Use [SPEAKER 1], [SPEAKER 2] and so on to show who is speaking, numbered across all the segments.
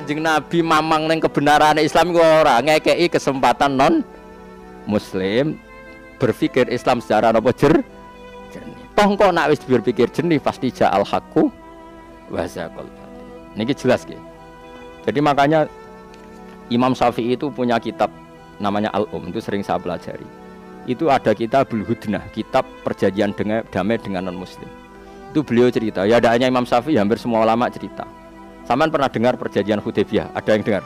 [SPEAKER 1] Kanjeng Nabi mamang neng kebenaran Islam iku ora ngekeki kesempatan non muslim berpikir Islam secara apa jernih. Toh kok nak wis berpikir jernih pasti ja'al haqqu wa zaqal batil. Niki jelas nggih. Jadi makanya Imam Syafi'i itu punya kitab namanya Al-Um, itu sering saya pelajari. Itu ada Kitabul Hudnah, kitab perjanjian damai dengan non-muslim. Itu beliau cerita, ya ada hanya Imam Syafi'i, hampir semua ulama cerita. Saman pernah dengar perjanjian Hudaybiyah? Ada yang dengar?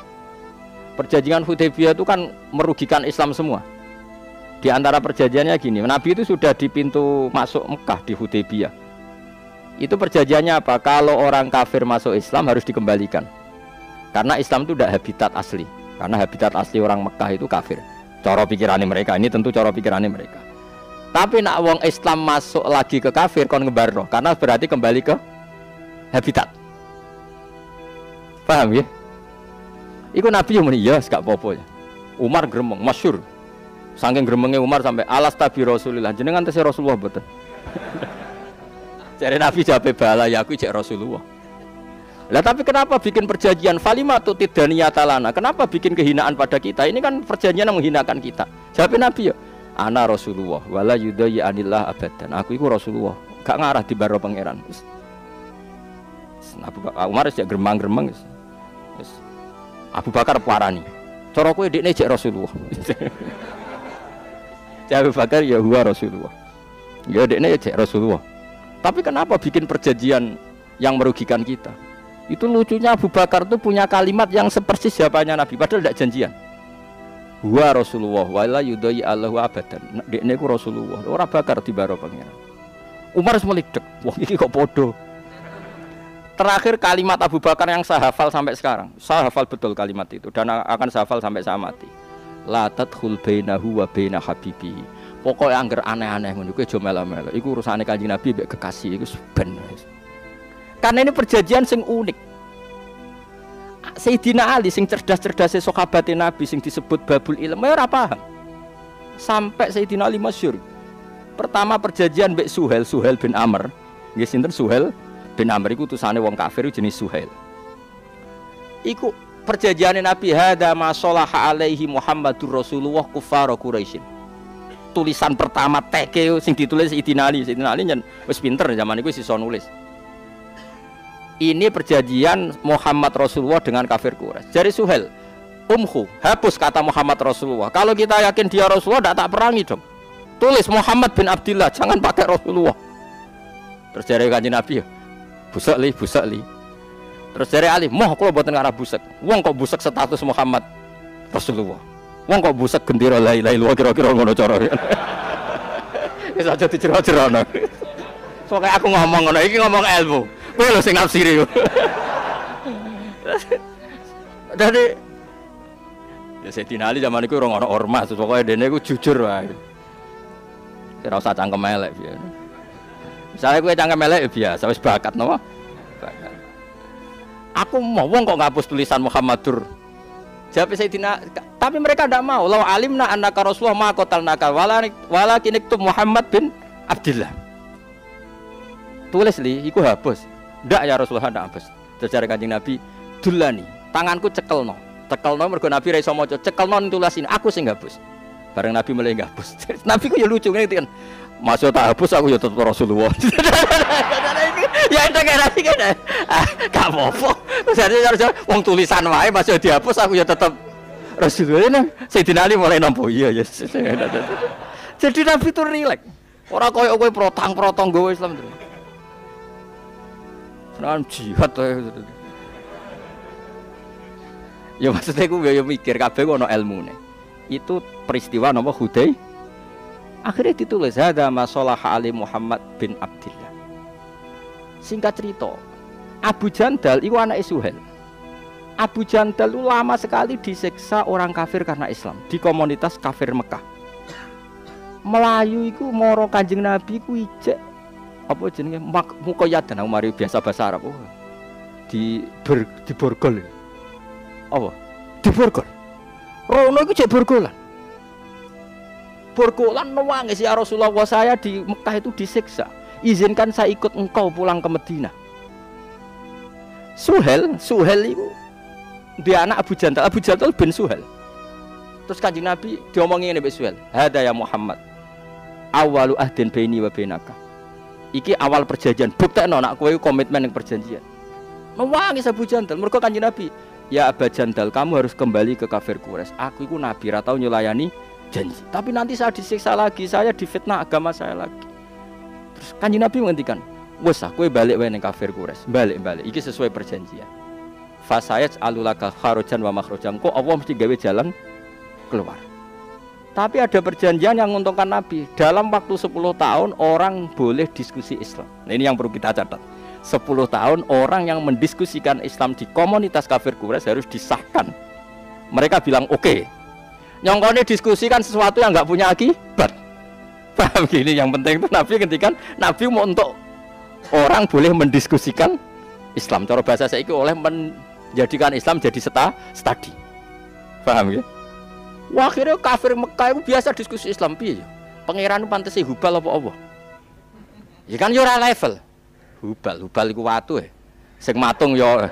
[SPEAKER 1] Perjanjian Hudaybiyah itu kan merugikan Islam semua. Di antara perjanjiannya gini, Nabi itu sudah di pintu masuk Mekah di Hudaybiyah. Itu perjanjiannya apa? Kalau orang kafir masuk Islam harus dikembalikan. Karena Islam itu tidak habitat asli. Karena habitat asli orang Mekah itu kafir. Cara pikirannya mereka, ini tentu cara pikirannya mereka. Tapi nak wong Islam masuk lagi ke kafir kon ngebarno, karena berarti kembali ke habitat. Paham ya? Iku Nabi yang muni, ya gak apa-apa ya. Umar gremeng, masyhur. Saking gremenge Umar sampai alas tabi Rasulillah, jenengan tesih Rasulullah mboten. Jare Nabi jawabe bala ya aku cek Rasulullah. Lah tapi kenapa bikin perjanjian falimatu tidaniyata lana? Kenapa bikin kehinaan pada kita? Ini kan perjanjian yang menghinakan kita. Jawab Nabi ya, ana Rasulullah wala yudayyi anillah abadan. Aku iku Rasulullah, gak ngarah di baro pangeran. Abu Umar wis gremang-gremeng wis. Abu Bakar parani. Cara kowe ndekne jek Rasulullah. Abu Bakar ya huwa Rasulullah. Ya ndekne jek Rasulullah. Tapi kenapa bikin perjanjian yang merugikan kita? Itu lucunya Abu Bakar tuh punya kalimat yang sepersis jawabannya Nabi, padahal tidak janjian. Huwa Rasulullah wala yudayyi Allahu abadan. Dekne ku Rasulullah, ora bakar dibaro pangeran. Umar semelidik, wah iki kok podo. Terakhir kalimat Abu Bakar yang saya hafal sampai sekarang. Saya hafal betul kalimat itu dan akan saya hafal sampai saya mati. La tadkhul bainahu wa baina habibi. Pokoke angger aneh-aneh ngono kuwi aja melo-melo. Iku urusane Kanjeng Nabi mbek kekasih iku ben. Karena ini perjanjian sing unik. Sayyidina Ali sing cerdas-cerdasnya sahabat Nabi sing disebut babul ilm ora paham. Sampai Sayyidina Ali masyhur. Pertama perjanjian mbek Suhail bin Amr. Nggih sinten Suhail bin Amr iku utusane wong kafir jenis Suhail. Iku perjanjian Nabi hada ma sholaha alaihi Muhammadur Rasulullah kufar Quraisy. Tulisan pertama teke sing ditulis Sayyidina Ali. Sayyidina Ali wis pinter zaman iku iso nulis. Ini perjanjian Muhammad Rasulullah dengan kafir Quraisy. Dari Suhail, hapus kata Muhammad Rasulullah. Kalau kita yakin dia Rasulullah, tidak tak perangi dong. Tulis Muhammad bin Abdillah, jangan pakai Rasulullah. Terus dari Kanjeng Nabi, busek li. Terus dari Ali, moh kalau buatan ngarah busek. Wong kok busek status Muhammad Rasulullah. Wong kok busek gendera la ilaha illallah kira-kira ngono cara. Wis aja dicero-cerono. Pokoke aku ngomong ngono, iki ngomong ilmu. Kowe lho sing nafsiri. Dadi ya Sayyidina Ali zaman iku ora ono ormas, pokoke dene iku jujur wae. Ora usah cangkem elek piye. Misale kowe cangkem elek ya biasa wis bakat napa? Bakat. Aku mau wong kok ngapus tulisan Muhammadur. Jawab Sayyidina, tapi mereka tidak mau. Law alimna annaka Rasulullah ma qatalnaka walakin iktub Muhammad bin Abdillah. Tulis li, iku hapus. Ndak ya Rasulullah ndak hapus. Terus dari Kanjeng Nabi, dulani, tanganku cekelno. Cekelno mergo Nabi ra iso maca, cekelno tulis ini, aku sing hapus. Bareng Nabi mulai hapus. Nabi ku ya lucu ngene kan. Masuk tak hapus aku ya tetep Rasulullah. Ya entek Nabi kan. Gak apa-apa. Jadi harus wong tulisan wae masuk dihapus aku ya tetep Rasulullah. Sayyidina Ali mulai nampa iya ya. Jadi Nabi itu rileks. Ora koyo kowe protang-protong gowo Islam terus. Senang jihad ya maksudnya aku ya mikir kabeh ono ilmune. Itu peristiwa napa Hudaybiyah. Akhirnya ditulis hada masalah ali Muhammad bin Abdillah. Singkat cerita, Abu Jandal itu anak Suhail. Abu Jandal itu lama sekali disiksa orang kafir karena Islam di komunitas kafir Mekah. Melayu itu moro Kanjeng Nabi ku ijek apa jenenge mukoyadan mari biasa bahasa Arab. Di borgol. Apa? Di borgol. Rono iku cek borgolan. Borgolan nangis ya Rasulullah, saya di Mekah itu disiksa. Izinkan saya ikut engkau pulang ke Madinah. Suhail itu dia anak Abu Jandal bin Suhal. Terus Kanjeng Nabi diomongin Nabi Suhal, "Hada ya Muhammad, awalu ahdin baini wa bainaka." Iki awal perjanjian, buktekno nak kowe komitmen ning perjanjian. Nangis Abu Jandal, mergo Kanjeng Nabi, "Ya Abu Jandal, kamu harus kembali ke kafir Quraisy. Aku iku nabi ra tau nyulayani janji. Tapi nanti saya disiksa lagi, saya difitnah agama saya lagi." Terus Kanjeng Nabi menghentikan, "Wes kowe balik wae ning kafir Quraisy. Balik. Iki sesuai perjanjian. Fasayat alulaka kharojan wa makhrojan." Kok Allah mesti gawe jalan keluar. Tapi ada perjanjian yang menguntungkan Nabi. Dalam waktu 10 tahun orang boleh diskusi Islam. Nah, ini yang perlu kita catat. 10 tahun orang yang mendiskusikan Islam di komunitas kafir Quraisy harus disahkan. Mereka bilang oke. Nyongkone diskusikan sesuatu yang nggak punya akibat. Paham gini? Yang penting itu Nabi ngendikan Nabi mau untuk orang boleh mendiskusikan Islam. Cara bahasa saiki oleh menjadikan Islam jadi studi. Paham ya? Wah, akhirnya kafir Mekah itu biasa diskusi Islam piye ya? Pangeran pantes Hubal apa Allah? Ya kan yo ora level. Hubal iku watu ya. Sing matung ya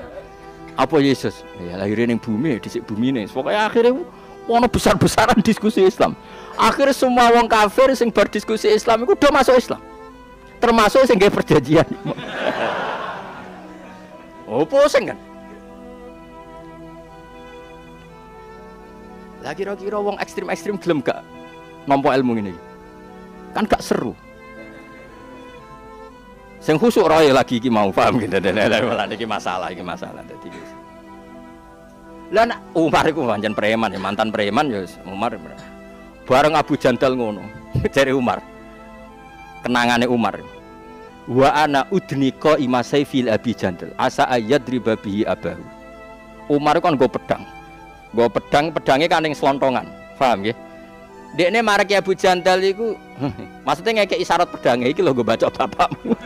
[SPEAKER 1] apa Yesus? Ya lahir ning bumi, dhisik bumine. Pokoke akhirnya ono besar-besaran diskusi Islam. Akhirnya semua wong kafir sing berdiskusi Islam iku udah masuk Islam. Termasuk sing gawe perjanjian. Oh, pusing kan? Lah kira-kira wong ekstrim-ekstrim gelem gak nampa ilmu ini? Kan gak seru. Sing khusuk roe lagi iki mau paham gitu. Iki masalah dadi. Lah nak Umar iku pancen preman ya, mantan preman ya Umar. Bareng Abu Jandal ngono. Jare Umar. Kenangane Umar. Wa ana udnika imasai fil Abi Jandal. Asa ayadriba bihi abahu. Umar kan nggo pedang. Pedangnya kan yang selontongan, paham ya? Dekne marek Abu Jandal iku, maksudnya ngekek isyarat pedangnya iki lho gue baca bapakmu.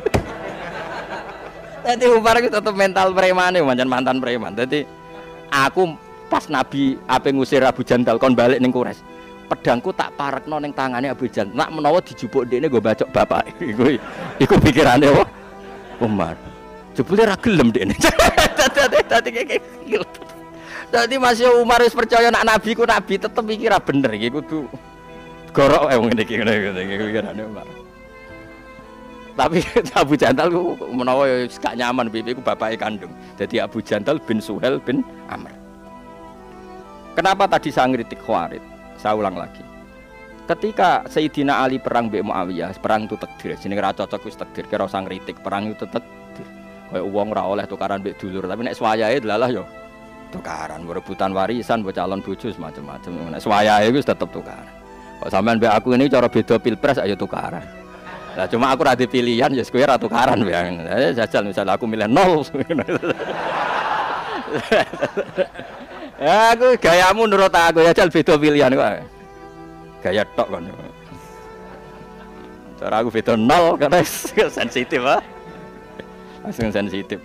[SPEAKER 1] Jadi Umar itu tetap mental preman ya, mantan preman. Jadi aku pas Nabi ape ngusir Abu Jandal kon balik ning Quraisy, pedangku tak parekno ning tangane Abu Jandal. Nak menawa dijupuk dekne gue baca bapak. Iku pikirane Umar. Jebule ra gelem dekne. Dadi kayak Jadi masih Umar wis percaya nak Nabi ku Nabi tetep iki ra bener iki kudu gorok ngene iki pikirane Umar. Tapi Abu Jandal ku menawa wis gak nyaman pipi ku bapake kandung. Jadi Abu Jandal bin Suhail bin Amr. Kenapa tadi saya ngritik Khawarij? Saya ulang lagi. Ketika Sayyidina Ali perang mbek Muawiyah, perang itu takdir. Jenenge ra cocok wis takdir, kira usah ngritik, perang itu takdir. Kaya wong ora oleh tukaran mbek dulur, tapi nek swayahe delalah yo tukaran, berebutan warisan, buat calon bojo macam-macam. Nek swayahe wis tetep tukaran. Kok sampean mbek aku ini cara beda pilpres ayo tukaran. Lah cuma aku ra pilihan ya kowe ra tukaran ya. Jajal misalnya aku milih 0. Ya aku gayamu nurut aku ya jajal beda pilihan kok. Gaya tok kan. Cara aku beda 0 karena sensitif ah. Langsung sensitif.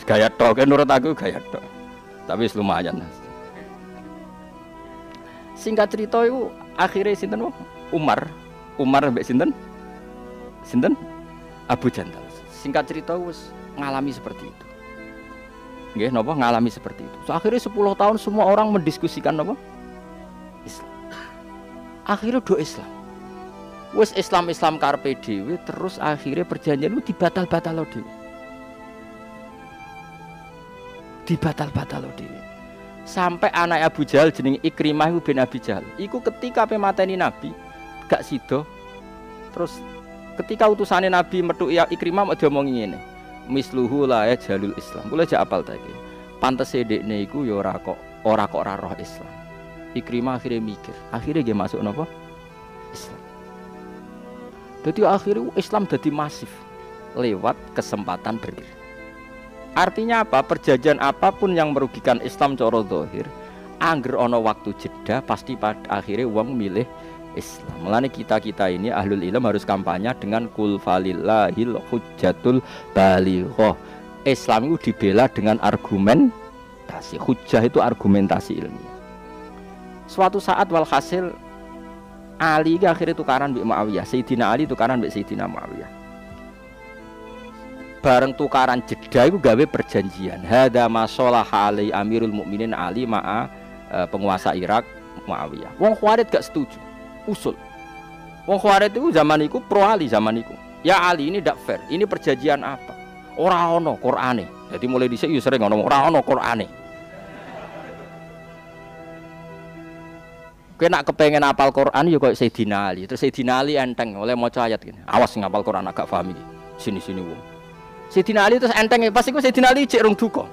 [SPEAKER 1] Gaya tok kan nurut aku gaya tok. Tapi lumayan. Singkat cerita itu akhirnya sinten Umar mbek sinten Abu Jandal. Singkat cerita wis ngalami seperti itu. Nggih napa ngalami seperti itu. So, akhirnya 10 tahun semua orang mendiskusikan napa? Islam. Akhirnya do Islam. Wis Islam karepe dhewe terus akhirnya perjanjian itu dibatal-batal dhewe. Dibatal-batal dhewe. Sampai anak Abu Jahal jenenge Ikrimah bin Abi Jahal. Iku ketika pe mateni Nabi gak sida. Terus ketika utusane Nabi metu Ikrimah mau diomongi ngene. Misluhu la ya jalul Islam. Kula jak apal ta iki. Pantese dekne iku ya ora kok roh Islam. Ikrimah akhirnya mikir, akhirnya dia masuk napa? Islam. Jadi akhirnya Islam jadi masif lewat kesempatan berdiri. Artinya apa? Perjanjian apapun yang merugikan Islam cara zahir, angger ana waktu jeda pasti pada akhirnya wong milih Islam. Mulane kita ini ahlul ilm harus kampanye dengan kul falillahil hujjatul balighah. Islam itu dibela dengan argumentasi. Hujjah itu argumentasi ilmiah. Suatu saat walhasil Ali akhirnya tukaran mbek Muawiyah. Sayyidina Ali tukaran mbek Sayyidina Muawiyah. bareng tukaran jeda iku gawe perjanjian. Hadza masalah ali Amirul Mukminin Ali ma'a penguasa Irak Muawiyah. Wong Khawarij gak setuju. Usul. Wong Khawarij itu zaman iku pro Ali zaman iku. Ya Ali ini ndak fair. Ini perjanjian apa? Ora ono Qur'ane. Jadi mulai dhisik yo sering ngomong ora ono Qur'ane. Kowe nak kepengen hafal Quran ya koyo Sayyidina Ali. Terus Sayyidina Ali enteng oleh maca ayat gini. Awas ngapal Quran agak paham iki. Sini-sini wong. Sayyidina Ali terus enteng pas iku Sayyidina Ali cek rung duka.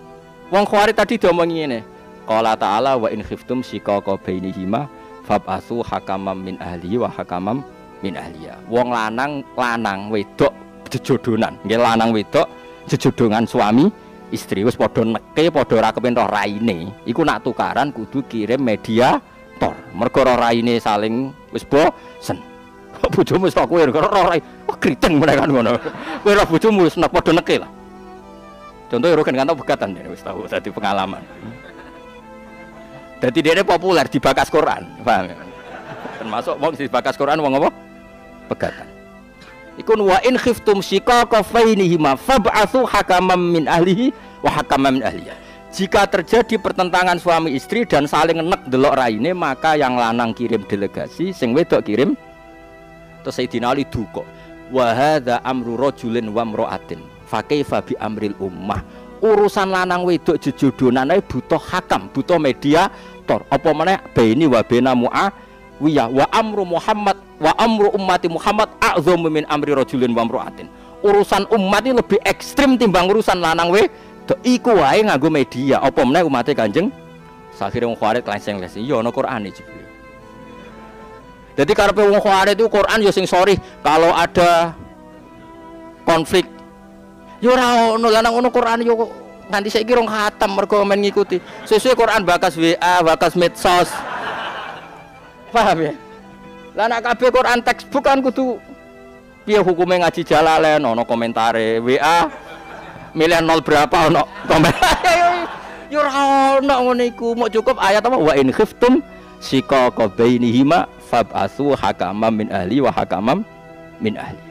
[SPEAKER 1] Wong Khawarij tadi diomongi ngene. Qala ta'ala wa in khiftum shiqaqa bainihima fab'atsu hakaman min ahlihi wa hakaman min ahliya. Wong lanang wedok jejodonan. Nggih lanang wedok jejodongan suami istri wis padha neke padha ora kepen roh raine. Iku nak tukaran kudu kirim media mergo raine saling wis bosen. Bojomu wis kowe ora rai. Oh kriteng menekan ngono. Kowe ora bojomu wis nek padha neke lah. Contoh ya kan tau begatan wis tahu dadi pengalaman. Dadi dhekne populer di bakas Quran, paham ya? Termasuk wong di bakas Quran wong apa? Pegatan. Iku wa in khiftum shiqaqa bainihima fab'atsu hakaman min ahlihi wa hakaman min ahliya. Jika terjadi pertentangan suami istri dan saling nek delok raine, maka yang lanang kirim delegasi, sing wedok kirim. Terus Sayyidina Ali duka. Wa hadza amru rajulin wa imra'atin. Fa kaifa bi amril ummah. Urusan lanang wedok jejodonan ae butuh hakam, butuh mediator. Apa meneh baini wa baina Muawiyah wa amru Muhammad wa amru ummati Muhammad a'dzamu min amri rajulin wa imra'atin. Urusan umat ini lebih ekstrim timbang urusan lanang wedok. Iku wae nganggo media, apa meneh umate Kanjeng. Sakhire wong Khawarij lenseng-lenseng, ya ana Qur'ane jebule. Jadi karepe wong Khawarij itu Qur'an ya sing sorry kalau ada konflik. Ya ora ono lanang ono Qur'an yo nganti saiki rong khatam mergo men ngikuti. Sesuk Qur'an bakas WA, bakas medsos. Paham ya? Lah nek kabeh Qur'an textbook kan kudu piye hukume ngaji Jalalain ono komentare WA. Milih 0 berapa ono komen. Ya ora ono ngono iku, mok cukup ayat apa wa in khiftum shiqaqa bainihima fab'atsu hakaman min ahli wa hakaman min ahli.